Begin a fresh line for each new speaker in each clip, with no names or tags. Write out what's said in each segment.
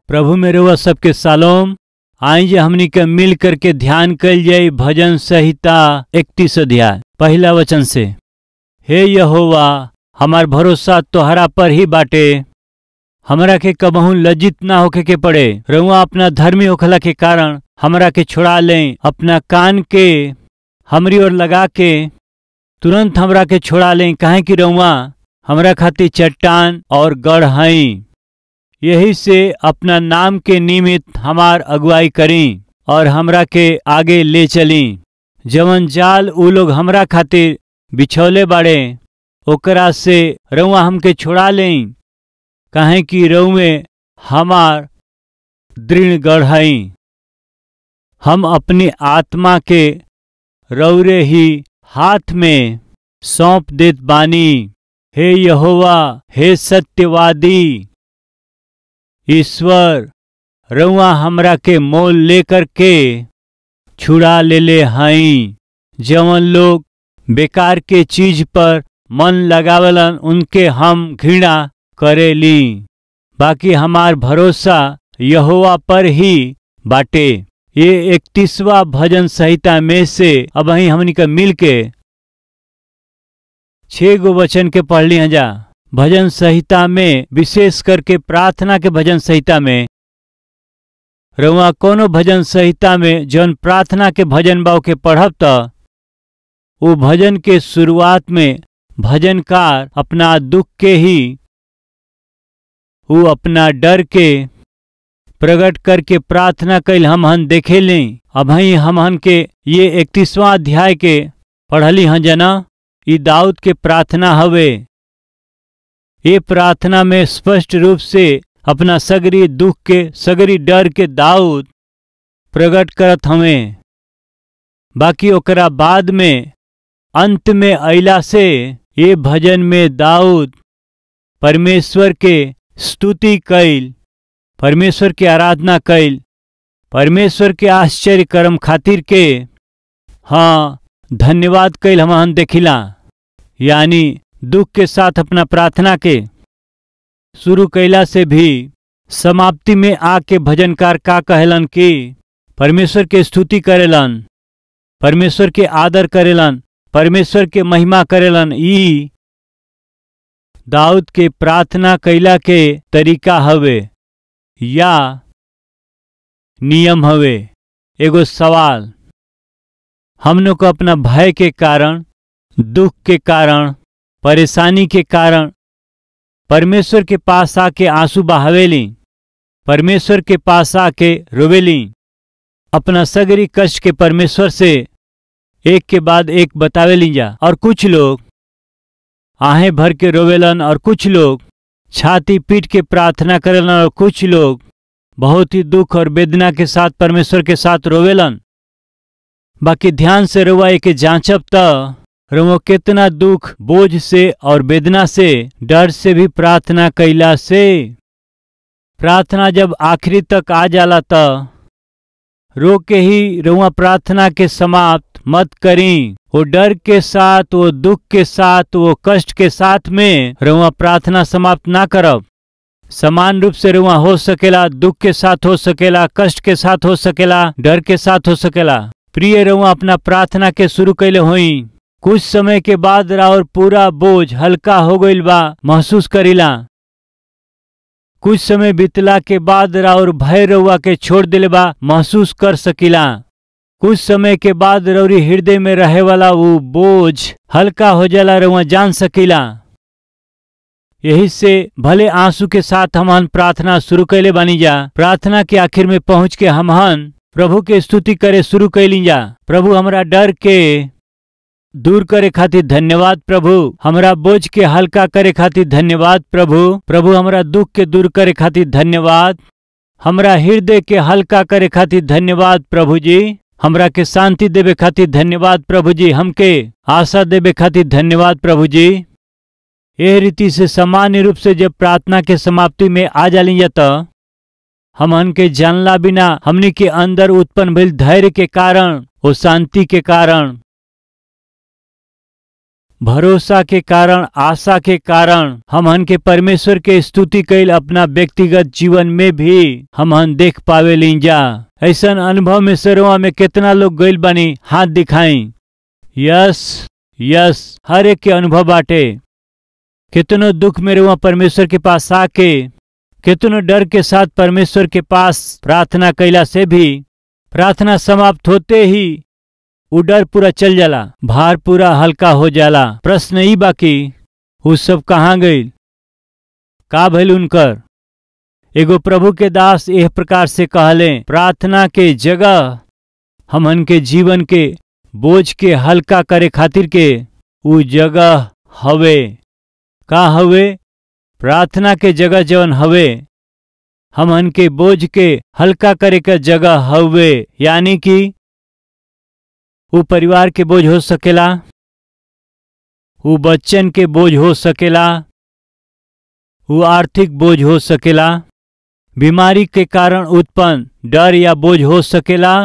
प्रभु में रहुआ सबके सालोम। आई जे हमनी के मिल करके ध्यान कल जाई भजन संहिता 31 अध्याय पहला वचन से। हे यहोवा, हमार भरोसा तोहरा पर ही बाटे। हमरा के कबहू लज्जित ना होके के पड़े। रहुआ अपना धर्मी होखला के कारण हमरा के छुड़ा लें। अपना कान के हमरी ओर लगा के तुरंत हमरा के छुड़ा लें, काहे कि रहुआ हमरा खातिर चट्टान और गढ़ हई। यही से अपना नाम के निमित्त हमार अगुवाई करी और हमरा के आगे ले चली। जवन जाल उ लोग हमरा खातिर बिछौले बाड़े ओकरा से रउआ हमके छुड़ा लें, काहे कि रउए हमार दृढ़ गढ़ हई। हम अपनी आत्मा के रौरे ही हाथ में सौंप देत बानी। हे यहोवा, हे सत्यवादी ईश्वर, रउआ हमरा के मोल लेकर के छुड़ा ले हई। जवन लोग बेकार के चीज पर मन लगावलन उनके हम घृणा करेली, बाकी हमार भरोसा यहोवा पर ही बाटे। ये 31वां भजन संहिता में से अब ही हमनी का मिल के 6 गो वचन के पढ़ ली जा। भजन संहिता में विशेष करके प्रार्थना के भजन संहिता में रउआ कोनो भजन संहिता में जौन प्रार्थना के भजन बाव के पढ़ब त वो भजन के शुरुआत में भजनकार अपना दुख के ही वो अपना डर के प्रकट करके प्रार्थना कैल हमहन देखे लें। अब हमहन के ये 31वां अध्याय के पढ़ली हन जना। ई दाऊद के प्रार्थना हवे। ये प्रार्थना में स्पष्ट रूप से अपना सगरी दुख के सगरी डर के दाऊद प्रकट करत हमें। बाकी ओकरा बाद में अंत में अइला से ये भजन में दाऊद परमेश्वर के स्तुति कैल, परमेश्वर के आराधना कैल, परमेश्वर के आश्चर्य कर्म खातिर के हाँ धन्यवाद कैल हम देखिला। यानी दुख के साथ अपना प्रार्थना के शुरू कैला से भी समाप्ति में आके भजनकार का कहलन कि परमेश्वर के स्तुति करेलन, परमेश्वर के आदर करेलन, परमेश्वर के महिमा करेलन। ई दाऊद के प्रार्थना कैला के तरीका हवे या नियम हवे। एगो सवाल, हमनों को अपना भय के कारण, दुख के कारण, परेशानी के कारण परमेश्वर के पास आके आंसू बहावेली, परमेश्वर के पास आके रोवेली, अपना सगरी कष्ट के परमेश्वर से एक के बाद एक बतावेली जा। और कुछ लोग आहें भर के रोवेलन और कुछ लोग छाती पीट के प्रार्थना करेलन और कुछ लोग बहुत ही दुख और वेदना के साथ परमेश्वर के साथ रोवेलन। बाकी ध्यान से रुआ के जांचब त रुआ कितना दुख बोझ से और वेदना से डर से भी प्रार्थना कैला से प्रार्थना जब आखिरी तक आ जाला त रो के ही रुआ प्रार्थना के समाप्त मत करी। वो डर के साथ, वो दुख के साथ, वो कष्ट के साथ में रुआ प्रार्थना समाप्त ना करब। समान रूप से रुआ हो सकेला, दुख के साथ हो सकेला, कष्ट के साथ हो सकेला, डर के साथ हो सकेला। प्रिय रुआ अपना प्रार्थना के शुरू कैले होई, कुछ समय के बाद राउर पूरा बोझ हल्का हो गईल बा महसूस करीला। कुछ समय बीतला के बाद राउर भय रउआ के छोड़ दिले बा महसूस कर सकीला। कुछ समय के बाद रउरी हृदय में रहे वाला वो बोझ हल्का हो जाला रउआ जान सकीला। यही से भले आंसू के साथ हमहन प्रार्थना शुरू कैले बानी जा। प्रार्थना के आखिर में पहुंच के हमहन प्रभु के स्तुति करे शुरू कैली जा। प्रभु हमरा डर के दूर करे खातिर धन्यवाद प्रभु, हमरा बोझ के हल्का करे खातिर धन्यवाद प्रभु। प्रभु हमरा दुख के दूर करे खातिर धन्यवाद, हमरा हृदय के हल्का करे खातिर धन्यवाद प्रभु जी। हमरा के शांति देवे खातिर धन्यवाद प्रभु जी, हमके आशा देवे खातिर धन्यवाद प्रभु जी। यह रीति से सामान्य रूप से जब प्रार्थना के समाप्ति में आ जाली जाता हमन के जानला बिना हमनी के अंदर उत्पन्न भइल धैर्य के कारण, वो शांति के कारण भरोसा के कारण, आशा के कारण हमहन के परमेश्वर के स्तुति कैल अपना व्यक्तिगत जीवन में भी हमहन देख पावे लीजा। ऐसा अनुभव में सरवा में कितना लोग गइल बानी, हाथ दिखाई। यस यस, हर एक के अनुभव बाटे। कितनो दुख में रहुआ परमेश्वर के पास आके, कितनो डर के साथ परमेश्वर के पास प्रार्थना कैला से भी प्रार्थना समाप्त होते ही वो डर पूरा चल जाला, भार पूरा हल्का हो जाला। प्रश्न ई बाकी वो सब कहाँ गइल, का भइल उनकर। एगो प्रभु के दास एह प्रकार से कहले, प्रार्थना के जगह हमन के जीवन के बोझ के हल्का करे खातिर के उ जगह हवे। का हवे? प्रार्थना के जगह जवन हवे हमन के बोझ के हल्का करे का जगह हवे। यानी कि वो परिवार के बोझ हो सकेला, वो बच्चन के बोझ हो सकेला, वो आर्थिक बोझ हो सकेला, बीमारी के कारण उत्पन्न डर या बोझ हो सकेला,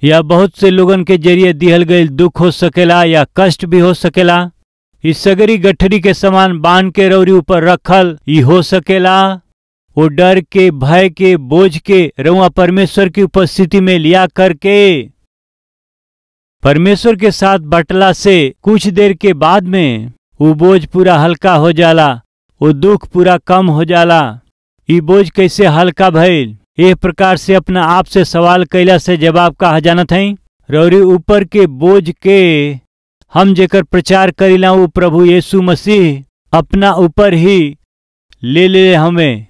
या बहुत से लोगन के जरिए दिहल गई दुख हो सकेला, या कष्ट भी हो सकेला। इस सगरी गठरी के समान बांध के रौरी ऊपर रखल ई हो सकेला। वो डर के, भय के, बोझ के रउआ परमेश्वर की उपस्थिति में लिया करके परमेश्वर के साथ बटला से कुछ देर के बाद में वो बोझ पूरा हल्का हो जाला, वो दुख पूरा कम हो जाला। ये बोझ कैसे हल्का भइल? एक प्रकार से अपना आप से सवाल कैला से जवाब कहा जानत है। रौरी ऊपर के बोझ के हम जेकर प्रचार करीला वो प्रभु यीशु मसीह अपना ऊपर ही ले हमें।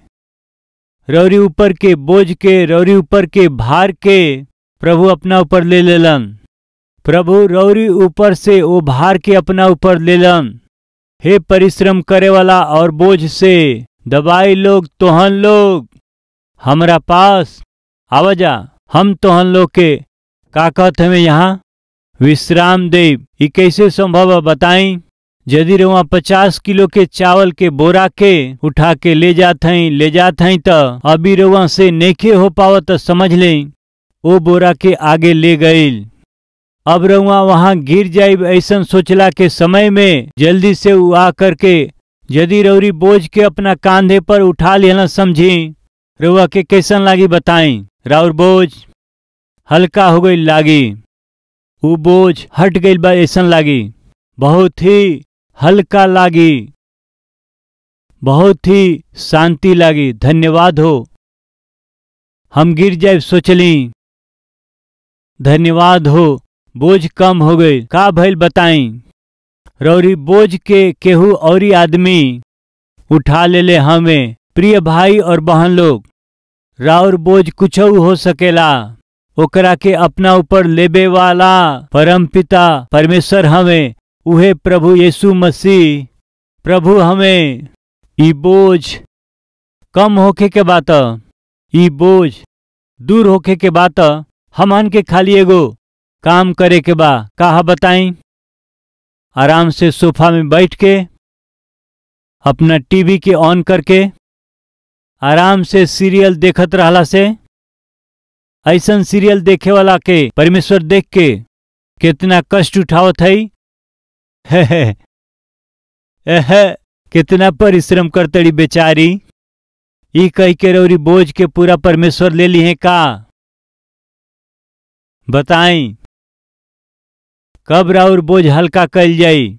रौरी ऊपर के बोझ के, रौरी ऊपर के भार के प्रभु अपना ऊपर ले लेलन। प्रभु रौरी ऊपर से वो भार के अपना ऊपर लेलन। हे परिश्रम करे वाला और बोझ से दबाई लोग, तोहन लोग हमरा पास आवाजा, हम तोहन लोग के का कहत हमें यहाँ विश्राम देव। ये कैसे संभव है बताई? यदि रउआ 50 किलो के चावल के बोरा के उठा के ले जात हई तो अभी रउआ से नेखे हो पावत तो समझ लें वो बोरा के आगे ले गईल। अब रउआ वहां गिर जाइब ऐसन सोचला के समय में जल्दी से वो आ करके यदि रौरी बोझ के अपना कांधे पर उठा लेना समझी, रउआ के कैसन लागी बताई? राउर बोझ हल्का हो गई लागी, वो बोझ हट गई बा ऐसन लागी, बहुत ही हल्का लागी, बहुत ही शांति लागी। धन्यवाद हो, हम गिर जाए सोचली, धन्यवाद हो, बोझ कम हो गई। का भइल बताई? रौरी बोझ के केहू औरी आदमी उठा ले हमें। प्रिय भाई और बहन लोग, राउर बोझ कुछ हो सकेला, ओकरा के अपना ऊपर लेबे वाला परमपिता परमेश्वर हमें, उहे प्रभु यीशु मसीह प्रभु हमें। ई बोझ कम होके के बात, ई बोझ दूर होके के बात हमन के खाली एगो काम करे के बा। कहा बताई? आराम से सोफा में बैठ के अपना टीवी के ऑन करके आराम से सीरियल देखत रहला से, ऐसन सीरियल देखे वाला के परमेश्वर देख के कितना कष्ट उठावत है। कितना परिश्रम करतड़ी बेचारी। ई कह के रौरी बोझ के पूरा परमेश्वर ले ली है का? बताई कब राउर बोझ हल्का कल जाई?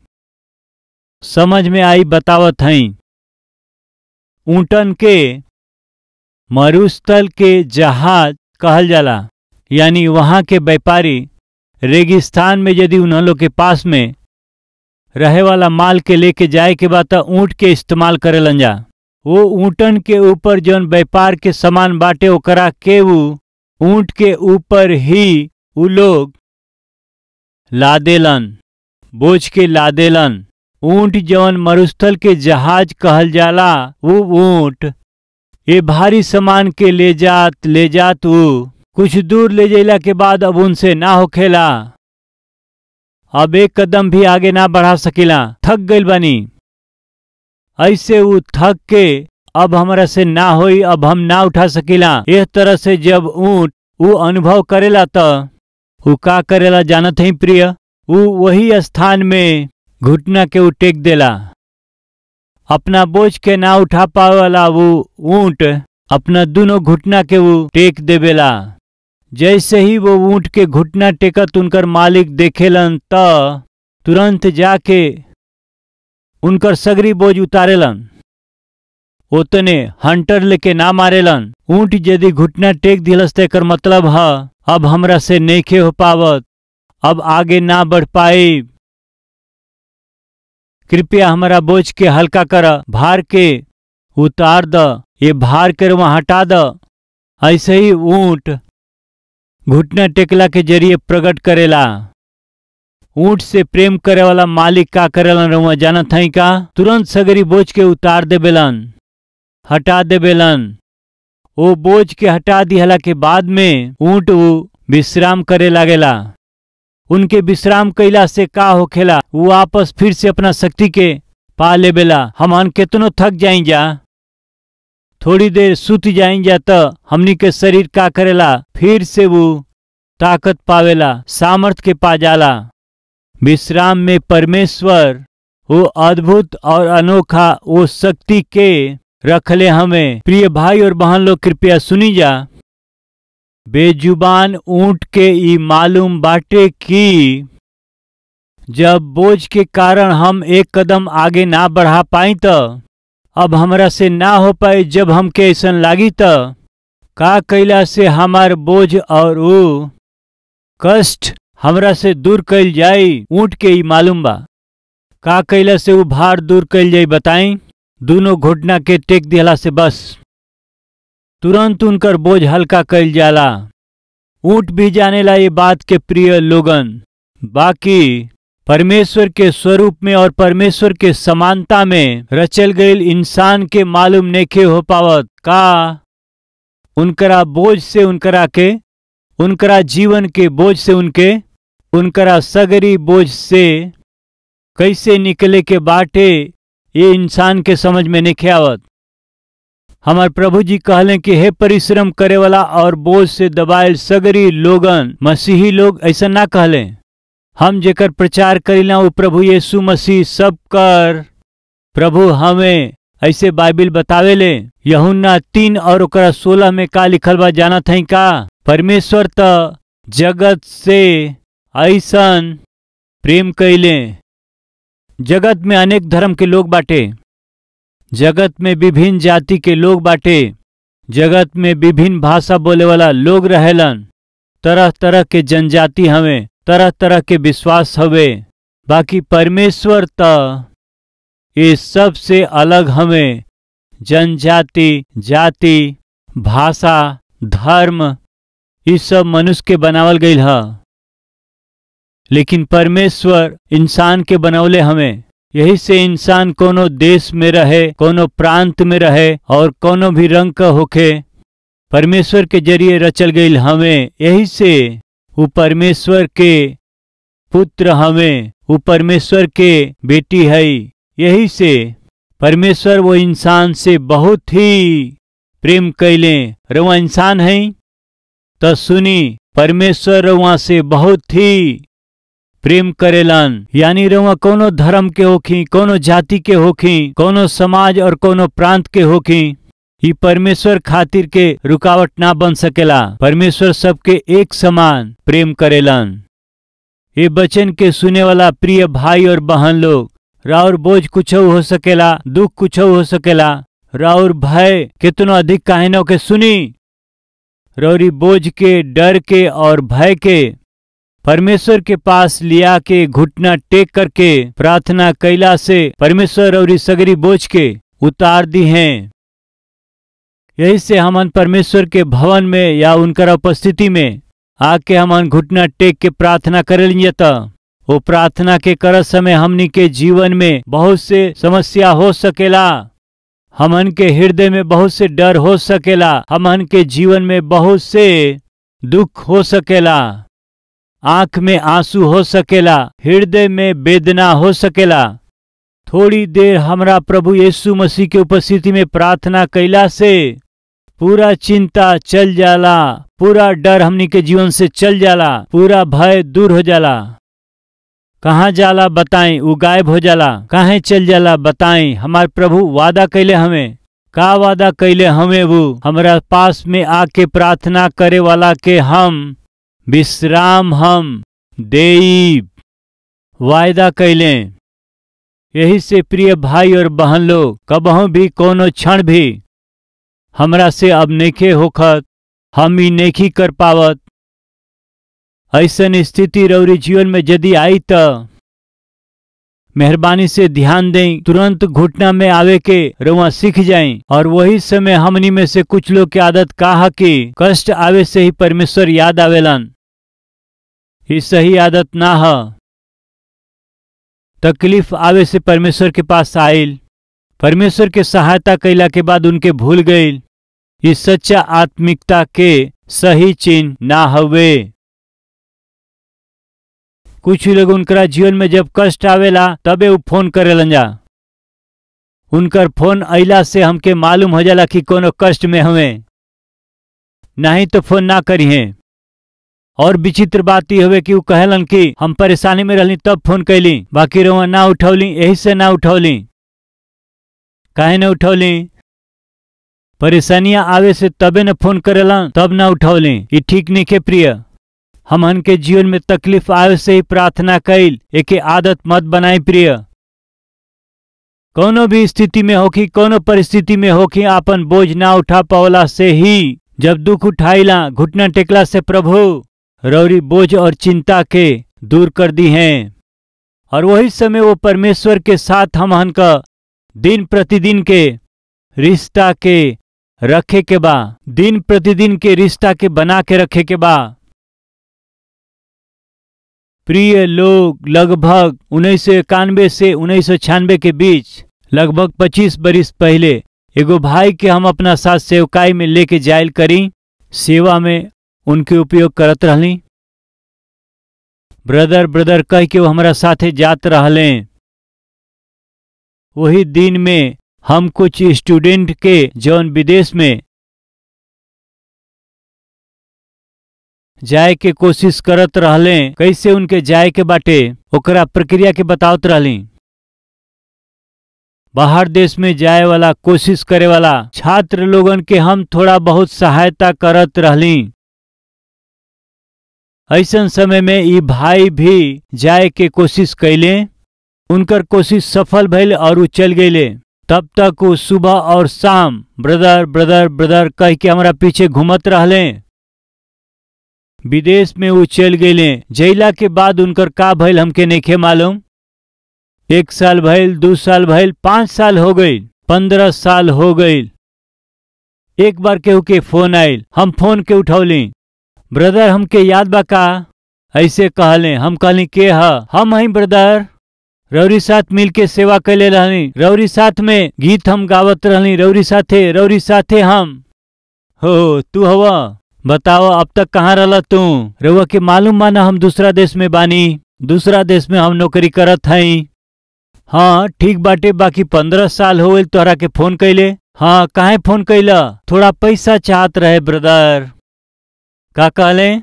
समझ में आई बतावत हई। ऊंटन के मरुस्थल के जहाज कहल जाला, यानी वहां के व्यापारी रेगिस्तान में यदि उन्हों लोग के पास में रहे वाला माल के लेके जाए के बाद ऊंट के इस्तेमाल करेलन जा। वो ऊंटन के ऊपर जौन व्यापार के सामान बाटे ओकरा के वो ऊंट के ऊपर ही उ लोग लादेलन, बोझ के लादेलन। ऊंट जौन मरुस्थल के जहाज कहल जाला, वो ऊंट ये भारी सामान के ले जात वो कुछ दूर ले जाइला के बाद अब उनसे ना होखेला, अब एक कदम भी आगे ना बढ़ा सकिला, थक गइल बानी। ऐसे वो थक के अब हमरा से ना होई, अब हम ना उठा सकिला। इस तरह से जब ऊंट वो अनुभव करेला तो वो का करेला जानत है प्रिय? ऊ वही स्थान में घुटना के ऊ टेक देला। अपना बोझ के ना उठा पावे वाला वो ऊंट अपना दोनों घुटना के वो टेक देवेला। जैसे ही वो ऊंट के घुटना टेकत उनकर मालिक देखेलन त तुरंत जाके उनकर सगरी बोझ उतारेलन। ओतने हंटर लेके ना मारेलन। ऊंट यदि घुटना टेक दिलस त एकर मतलब है अब हमरा से नइखे हो पावत, अब आगे ना बढ़ पाई, कृपया हमारा बोझ के हल्का कर, भार के उतार द, ये भार के वहां हटा द। ऐसे ही ऊंट घुटना टेकला के जरिए प्रकट करेला। ऊंट से प्रेम करे वाला मालिक का करेलन रउआ जानत हई का? तुरंत सगरी बोझ के उतार देवेलन, हटा देवेलन। वो बोझ के हटा दिहला के बाद में ऊंट वो विश्राम करे लागेला। उनके विश्राम कैला से का होखेला? वो वापस फिर से अपना शक्ति के पा लेवेला। हमन केतनो थक जाई जा, थोड़ी देर सुत जाई जा त हमनी के शरीर का करेला? फिर से वो ताकत पावेला, सामर्थ के पा जाला। विश्राम में परमेश्वर वो अद्भुत और अनोखा वो शक्ति के रखले हमें। प्रिय भाई और बहन लोग कृपया सुनी जा। बेजुबान ऊंट के ई मालूम बाटे कि जब बोझ के कारण हम एक कदम आगे ना बढ़ा पाई त अब हमरा से ना हो पाए। जब हमके ऐसन लागी त का कैला से हमार बोझ और वो कष्ट हमरा से दूर कैल जाई? ऊंट के ई मालूम बा का कैला से वो भार दूर कैल जाई बताई? दोनों घुटना के टेक दिहला से बस तुरंत उनकर बोझ हल्का कैल जाला। ऊंट भी जानेला ये बात के प्रिय लोगन। बाकी परमेश्वर के स्वरूप में और परमेश्वर के समानता में रचल गईल इंसान के मालूम नइखे हो पावत का उनकरा बोझ से उनकरा के, उनकरा जीवन के बोझ से उनकरा सगरी बोझ से कैसे निकले के बाटे ये इंसान के समझ में नहीं आवत। हमार प्रभु जी कहले कि हे परिश्रम करे वाला और बोझ से दबायल सगरी लोगन, मसीही लोग ऐसा ना कहले। हम जेकर प्रचार करीला वो प्रभु यीशु मसीह सब कर प्रभु हमें ऐसे बाइबिल बतावेले। यूहन्ना 3 और 16 में का लिखल बा जानत हई का? परमेश्वर त जगत से ऐसन प्रेम कैले। जगत में अनेक धर्म के लोग बाटे, जगत में विभिन्न जाति के लोग बाटे, जगत में विभिन्न भाषा बोले वाला लोग रहेलन, तरह तरह के जनजाति हवे, तरह तरह के विश्वास हवे। बाकी परमेश्वर त ये सब से अलग हमें। जनजाति, जाति, भाषा, धर्म ये सब मनुष्य के बनावल गईल ह, लेकिन परमेश्वर इंसान के बनौले हमें। यही से इंसान कोनो देश में रहे, कोनो प्रांत में रहे और कोनो भी रंग का होखे, परमेश्वर के जरिए रचल गईल हमें। यही से वो परमेश्वर के पुत्र हमें, वो परमेश्वर के बेटी है। यही से परमेश्वर वो इंसान से बहुत ही प्रेम कैले। रउआ इंसान है तो सुनी, परमेश्वर रउआ से बहुत ही प्रेम करेलन। यानी रउआ कोनो धर्म के होखी, कोनो जाति के होखी, कोनो समाज और कोनो प्रांत के होखी, ये परमेश्वर खातिर के रुकावट ना बन सकेला। परमेश्वर सबके एक समान प्रेम करेलन। ये वचन के सुने वाला प्रिय भाई और बहन लोग, राउर बोझ कुछ हो सकेला, दुख कुछ हो सकेला, राउर भय कितनो अधिक काहिनों के सुनी, रौरी बोझ के, डर के और भय के परमेश्वर के पास लिया के घुटना टेक करके प्रार्थना कैला से परमेश्वर और सगरी बोझ के उतार दी हैं। यही से हमन परमेश्वर के भवन में या उनकर उपस्थिति में आके हमन घुटना टेक के प्रार्थना करेलिए त वो प्रार्थना के करत समय हमनी के जीवन में बहुत से समस्या हो सकेला, हमन के हृदय में बहुत से डर हो सकेला, हमन के जीवन में बहुत से दुख हो सकेला, आंख में आंसू हो सकेला, हृदय में वेदना हो सकेला। थोड़ी देर हमरा प्रभु यीशु मसीह के उपस्थिति में प्रार्थना कैला से पूरा चिंता चल जाला, पूरा डर हमनी के जीवन से चल जाला, पूरा भय दूर हो जाला। कहाँ जाला बताई, उ गायब हो जाला, काहे चल जाला बताई। हमार प्रभु वादा कैले हमें, का वादा कैले हमें, वो हमरा पास में आके प्रार्थना करे वाला के हम विश्राम हम देईब, वायदा कैले। यही से प्रिय भाई और बहन लोग, कबहू भी कोनो क्षण भी हमरा से अब नइखे होखत, हम ही नइखी कर पावत। ऐसन स्थिति रउरी जीवन में यदि आई त मेहरबानी से ध्यान दें, तुरंत घुटना में आवे के रउआ सीख जाएं। और वही समय हमनी में से कुछ लोग की आदत का है कि कष्ट आवे से ही परमेश्वर याद आवेलन। ये सही आदत ना है। तकलीफ आवे से परमेश्वर के पास आइल, परमेश्वर के सहायता कैला के बाद उनके भूल गईल। ये सच्चा आत्मिकता के सही चिन्ह ना हवे। कुछ लोग उनकरा जीवन में जब कष्ट आवेला तबे वो फोन करेलन जा। उनकर फोन अइला से हमके मालूम हो जाला कि कोनो कष्ट में हवे, नहीं तो फोन ना करिए। और विचित्र बात यह हवे कि वो कहलन कि हम परेशानी में रहली तब फोन कैली, बाकी रउआ ना उठौली, यही से ना उठौली। काहे न उठौली? परेशानियां आवे से तबे न फोन करेला, तब ना उठौली। ये ठीक नहीं के प्रिय। हमन के जीवन में तकलीफ आवे से ही प्रार्थना कैल एके आदत मत बनाई प्रिय। कोनो भी स्थिति में होखी, कोनो परिस्थिति में होखी, आपन बोझ ना उठा पावला से ही जब दुख उठाइला, घुटना टेकला से प्रभु रौरी बोझ और चिंता के दूर कर दी हैं। और वही समय वो परमेश्वर के साथ हमन का दिन प्रतिदिन के रिश्ता के रखे के बा, दिन प्रतिदिन के रिश्ता के बना के रखे के बा। प्रिय लोग, लगभग 1991 से 1996 के बीच, लगभग 25 बरिस पहले एगो भाई के हम अपना साथ सेवकाई में लेके जायल करी, सेवा में उनके उपयोग करत रहली। ब्रदर ब्रदर कह के वो हमारा साथे जात रहले। वही दिन में हम कुछ स्टूडेंट के जौन विदेश में जाए के कोशिश करत रहले, कैसे उनके जाए के बाटे ओकरा प्रक्रिया के बतावत रहली। बाहर देश में जाए वाला कोशिश करे वाला छात्र लोगन के हम थोड़ा बहुत सहायता करत रहली। ऐसन समय में ई भाई भी जाए के कोशिश कैले, उनकर कोशिश सफल भइल और वो चल गईले। तब तक वो सुबह और शाम ब्रदर ब्रदर ब्रदर कह के हमारा पीछे घूमत रहले। विदेश में वो चल गईले। जैला के बाद उनकर का भइल हमके नइखे मालूम। 1 साल भइल, 2 साल भइल, 5 साल हो गई, 15 साल हो गई। एक बार केहू के फोन आयल, हम फोन के उठौली। ब्रदर हमके याद बा का? ऐसे कहले। हम कहली के ह? हम हई ब्रदर, रौरी साथ मिल के सेवा कैले रहनी, रौरी साथ में गीत हम गावत रहनी, रौरी साथे हम। हो तू हवा? बताओ अब तक कहाँ रहला तू? रउआ के मालूम माना हम दूसरा देश में बानी, दूसरा देश में हम नौकरी करत हई। हाँ ठीक बाटे, बाकी 15 साल हो गए तोहरा के फोन कैले। हाँ काहे फोन कैला? थोड़ा पैसा चाहत रहे ब्रदर। का कहले?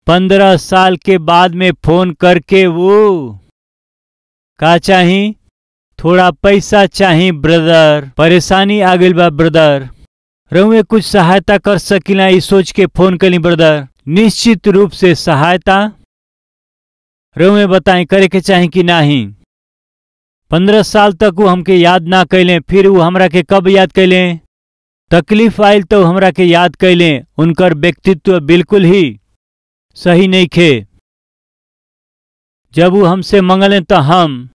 15 साल के बाद में फोन करके वो का चाही? थोड़ा पैसा चाही ब्रदर, परेशानी आ गई बा ब्रदर, रउए कुछ सहायता कर सकिला ई सोच के फोन करी ब्रदर। निश्चित रूप से सहायता रउए बताएं करे के चाही कि नहीं। 15 साल तक वो हमके याद ना कैले, फिर वो हमरा के कब याद कैले? तकलीफ आयल तो हमरा के याद कैले। उनकर व्यक्तित्व बिल्कुल ही सही नहीं खे। जब वो हमसे मंगले तो हम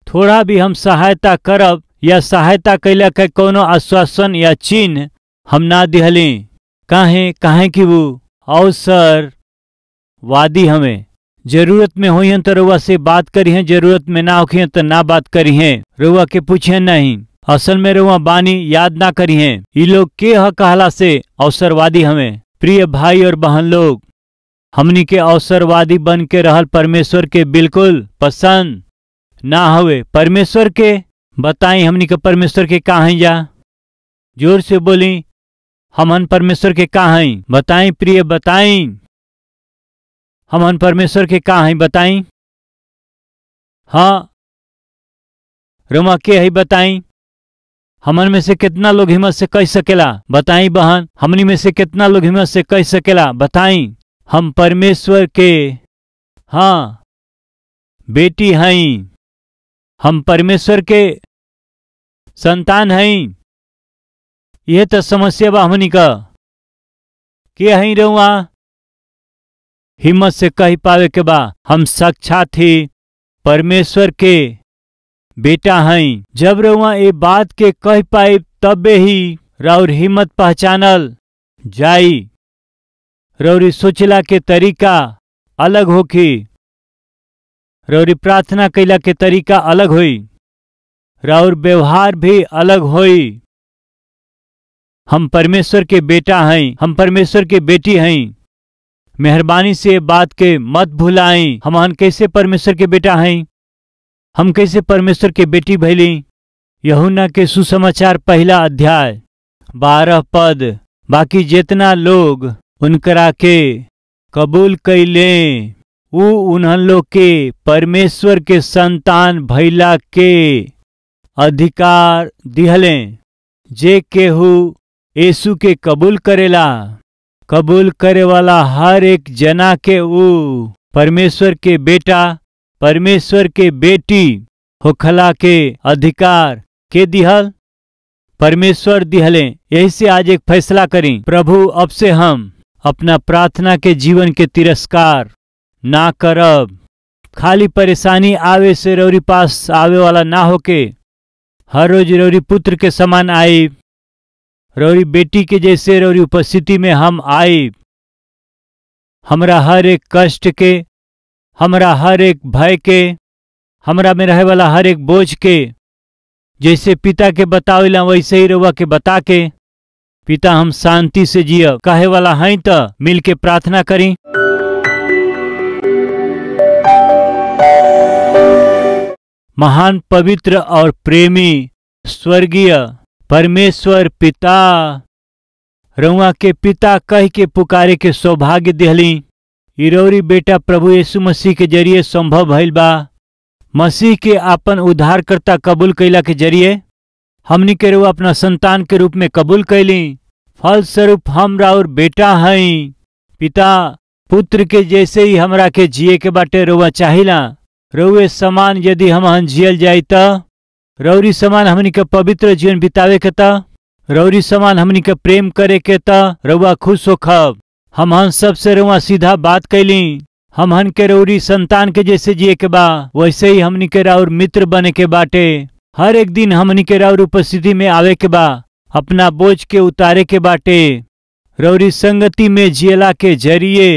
थोड़ा भी हम सहायता करब या सहायता कैला के कोनो आश्वासन या चिन्ह हम ना दिहली। काहे कि वो अवसर वादी हमें जरूरत में हुई तो रउआ से बात करी है, जरूरत में ना होखी तो ना बात करी है, रउआ के पूछे नहीं। असल में रउआ बानी याद ना करी है। ये लोग के ह कहला से अवसरवादी हमें। प्रिय भाई और बहन लोग, हमनी के अवसरवादी बन के रहल परमेश्वर के बिल्कुल पसंद ना हवे। परमेश्वर के बताई हमनी के परमेश्वर के का हई जा? जोर से बोली, हमन परमेश्वर के का हई? बताई प्रिय, बताई हमन परमेश्वर के का हई बताई। हाँ, रुआ के है बताई। हमन में से कितना लोग हिम्मत से कह सकेला बताई बहन? हमनी में से कितना लोग हिम्मत से कह सकेला बताई? हम परमेश्वर के हाँ बेटी हई, हम परमेश्वर के संतान हई। यह तो समस्या बा हमनी का के हई रहुआ हिम्मत से कह पावे के बा हम साक्षात ही परमेश्वर के बेटा हई। जब रहुआ ये बात के कह पाए तबे ही राउर हिम्मत पहचानल जाई। रौरी सोचला के तरीका अलग होखी, रौरी प्रार्थना कैला के तरीका अलग होई, राउर व्यवहार भी अलग होई। हम परमेश्वर के बेटा हई, हम परमेश्वर के बेटी हई। मेहरबानी से बात के मत भुलाई। हम कैसे परमेश्वर के बेटा हई, हम कैसे परमेश्वर के बेटी भैली। यूहन्ना के सुसमाचार 1 अध्याय 12 पद। बाकी जितना लोग उनकरा के कबूल कैले उ उन्हन लोग के परमेश्वर के संतान भैला के अधिकार दिहले, जे केहू यीशु के कबूल करेला। कबूल करे वाला हर एक जना के उ परमेश्वर के बेटा, परमेश्वर के बेटी होखला के अधिकार के दिहल, परमेश्वर दिहले। यही से आज एक फैसला करी, प्रभु अब से हम अपना प्रार्थना के जीवन के तिरस्कार ना करब। खाली परेशानी आवे से रौरी पास आवे वाला ना होके हर रोज रौरी पुत्र के समान आई, रौरी बेटी के जैसे रौरी उपस्थिति में हम आई। हमरा हर एक कष्ट के, हमरा हर एक भय के, हमरा में रहे वाला हर एक बोझ के जैसे पिता के बतावेला वैसे ही रउआ के बता के, पिता हम शांति से जिया कहे वाला हई त मिल के प्रार्थना करी। महान पवित्र और प्रेमी स्वर्गीय परमेश्वर पिता, रउआ के पिता कह के पुकारे के सौभाग्य दिहली। इरौरी बेटा प्रभु यीशु मसीह के जरिए संभव भइल बा। मसीह के आपन उद्धारकर्ता कबूल कैला के जरिए हमनी के रउआ अपना संतान के रूप में कबूल कैली। फलस्वरूप हम राउर बेटा हई। पिता पुत्र के जैसे ही हमरा के जिए के बाटे रउआ चाहिला। रउए समान यदि हम जियल जाई त, रौरी समान हमनी के पवित्र जीवन बितावे के त, रौरी समान हमनी के प्रेम करे के त रउआ खुश होखब। हम सबसे रउआ सीधा बात कैली। हमहन के रौरी संतान के जैसे जिए के बा वैसे ही हमनी के राउर मित्र बने के बाटे। हर एक दिन हमनी के राउर उपस्थिति में आवे के बा, अपना बोझ के उतारे के बाटे। रौरी संगति में जियला के जरिए,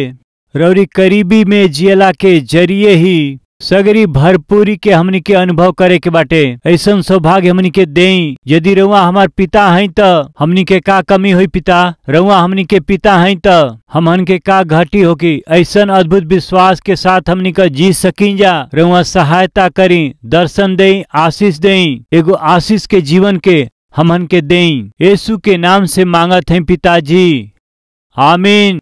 रौरी करीबी में जियला के जरिए ही सगरी भरपूरी के हमनी के अनुभव करे के बाटे। ऐसन सौभाग्य हमनी के देई। यदि रउआ हमार पिता हई त हमनी के का कमी हुई पिता? रउआ हमनी के पिता हई त हमन के का घटी होगी? ऐसन अद्भुत विश्वास के साथ हमनी का जी सकी जा। रउआ सहायता करी, दर्शन देई, आशीष देई, एगो आशीष के जीवन के हमन के देई। यीशु के नाम से मांगत हैं पिताजी, आमीन।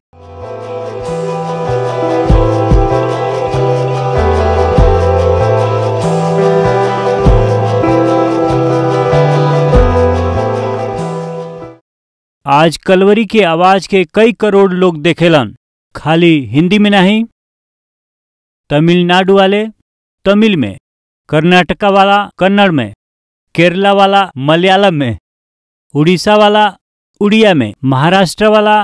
आज कलवरी के आवाज के कई करोड़ लोग देखेलन। खाली हिंदी में नहीं, तमिलनाडु वाले तमिल में, कर्नाटका वाला कन्नड़ में, केरला वाला मलयालम में, उड़ीसा वाला उड़िया में, महाराष्ट्र वाला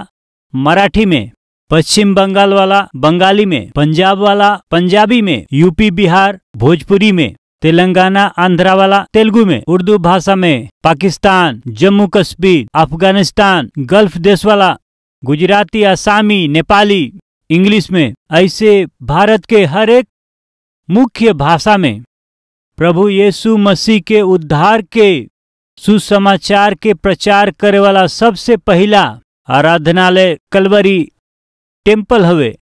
मराठी में, पश्चिम बंगाल वाला बंगाली में, पंजाब वाला पंजाबी में, यूपी बिहार भोजपुरी में, तेलंगाना आंध्रा वाला तेलुगु में, उर्दू भाषा में, पाकिस्तान, जम्मू कश्मीर, अफगानिस्तान, गल्फ देश वाला गुजराती, आसामी, नेपाली, इंग्लिश में, ऐसे भारत के हर एक मुख्य भाषा में प्रभु यीशु मसीह के उद्धार के सुसमाचार के प्रचार करे वाला सबसे पहला आराधनालय कलवरी टेम्पल हवे।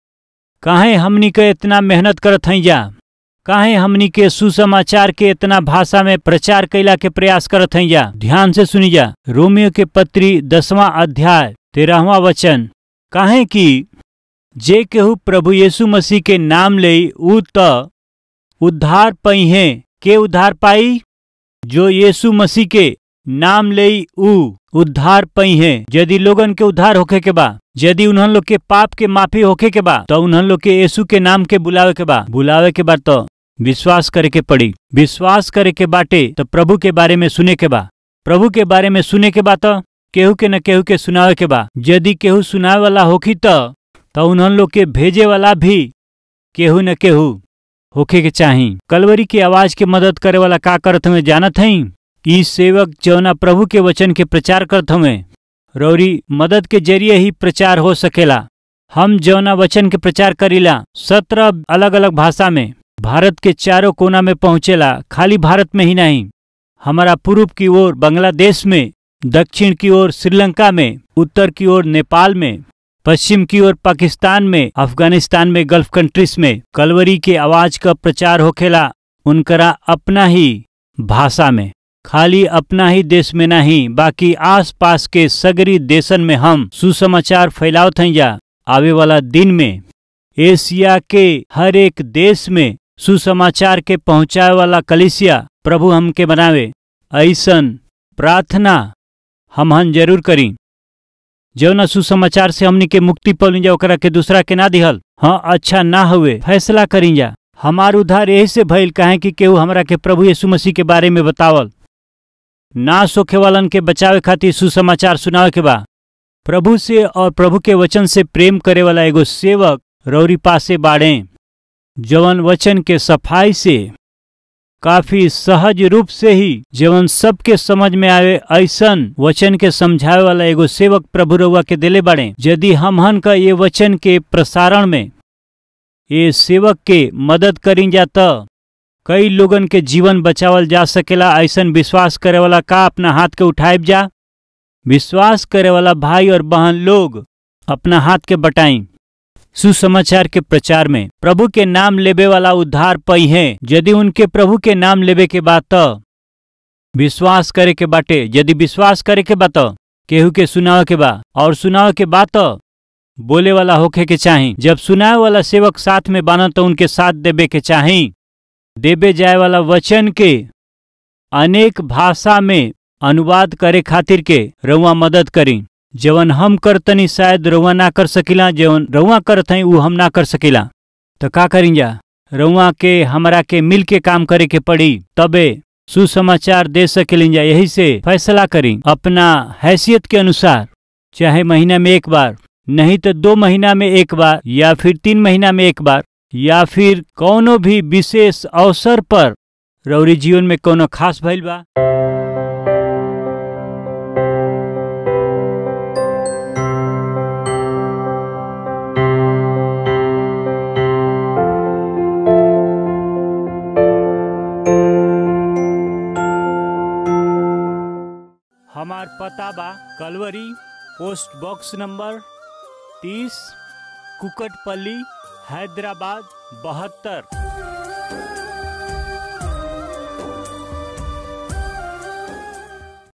काहे हमनी के इतना मेहनत करत हई जा? काहे हमनी के सुसमाचार के इतना भाषा में प्रचार कैला के प्रयास करत हई जा? ध्यान से सुनी जा। रोमियो के पत्री 10वां अध्याय 13वां वचन। काहे कि जे केहू प्रभु यीशु मसीह के नाम ले उ त उद्धार पाई है। के उद्धार पाई? जो यीशु मसीह के नाम लेई ऊ उद्धार पाई है। यदि लोगन के उद्धार होखे के बा, यदि उन्हन लोग के पाप के माफी होखे के बा, तो उन्हन लोग के यीशु के नाम के बुलावे के बा तो विश्वास करे के पड़ी। विश्वास करे के बाटे तो प्रभु के बारे में सुने के बा। प्रभु के बारे में सुने के बा तो केहू के न केहू के सुनावे के बा। यदि केहू सुनावे वाला होखी तो उन्हन लोग के भेजे वाला भी केहू न केहू होखे के चाही। कलवरी की आवाज के मदद करे वाला का करत हमें जानत हई? ई सेवक जौना प्रभु के वचन के प्रचार करत हमें, रौरी मदद के जरिए ही प्रचार हो सकेला। हम जौना वचन के प्रचार करीला 17 अलग अलग भाषा में भारत के चारों कोना में पहुंचेला। खाली भारत में ही नहीं, हमारा पूर्व की ओर बांग्लादेश में, दक्षिण की ओर श्रीलंका में, उत्तर की ओर नेपाल में, पश्चिम की ओर पाकिस्तान में, अफगानिस्तान में, गल्फ कंट्रीज में कलवरी के आवाज का प्रचार होखेला। उनकरा अपना ही भाषा में, खाली अपना ही देश में नहीं, बाकी आस पास के सगरी देशन में हम सुसमाचार फैलावत हैं। या आवे वाला दिन में एशिया के हर एक देश में सुसमाचार के पहुंचाए वाला कलीसिया प्रभु हमके बनावे। ऐसन प्रार्थना हमहन जरूर करी। जौना सुसमाचार से हमनी के मुक्ति पौली जा ओकरा के दूसरा के ना दिहल, हाँ अच्छा ना हुए फैसला करी जा। हमार उद्धार यही से भइल काहे कि केहू हमरा के प्रभु यीशु मसीह के बारे में बतावल। ना सोखे वालन के बचावे खातिर सुसमाचार सुनावे के बा। प्रभु से और प्रभु के वचन से प्रेम करे वाला एगो सेवक रौरी पासे बाड़े, जवन वचन के सफाई से काफी सहज रूप से ही जवन सबके समझ में आवे ऐसन वचन के समझावे वाला एगो सेवक प्रभु रउआ के देले बाड़े। यदि हमहन का ये वचन के प्रसारण में ये सेवक के मदद करी जा तो कई लोगन के जीवन बचावल जा सकेला। ऐसन विश्वास करे वाला का अपना हाथ के उठाइब जा। विश्वास करे वाला भाई और बहन लोग अपना हाथ के बटाई। सुसमाचार के प्रचार में प्रभु के नाम लेबे वाला उद्धार पाई है। यदि उनके प्रभु के नाम लेबे के बाद तो विश्वास करे के बाटे। यदि विश्वास करे के बाद तो केहू के सुनावे के बा, और सुनावे के बाद तो बोले वाला होखे के चाही। जब सुनावे वाला सेवक साथ में बाना तो उनके साथ देबे के चाही। देबे जाए वाला वचन के अनेक भाषा में अनुवाद करे खातिर के रउआ मदद करी। जवन हम करतनी शायद रउआ ना कर सकिला, जवन रउआ करत हई उ हम ना कर सकिला। तो का करी जा? रउआ के हमरा के मिल के काम करे के पड़ी, तबे सुसमाचार दे सकेलिन जा। यही से फैसला करी अपना हैसियत के अनुसार, चाहे महीना में एक बार, नहीं तो 2 महीना में एक बार, या फिर 3 महीना में एक बार, या फिर कोनो भी विशेष अवसर पर रउरी जीवन में कोनो खास भइल बा। हमार पता बा Calvary, post box number 30, Kukatpally, Hyderabad 72।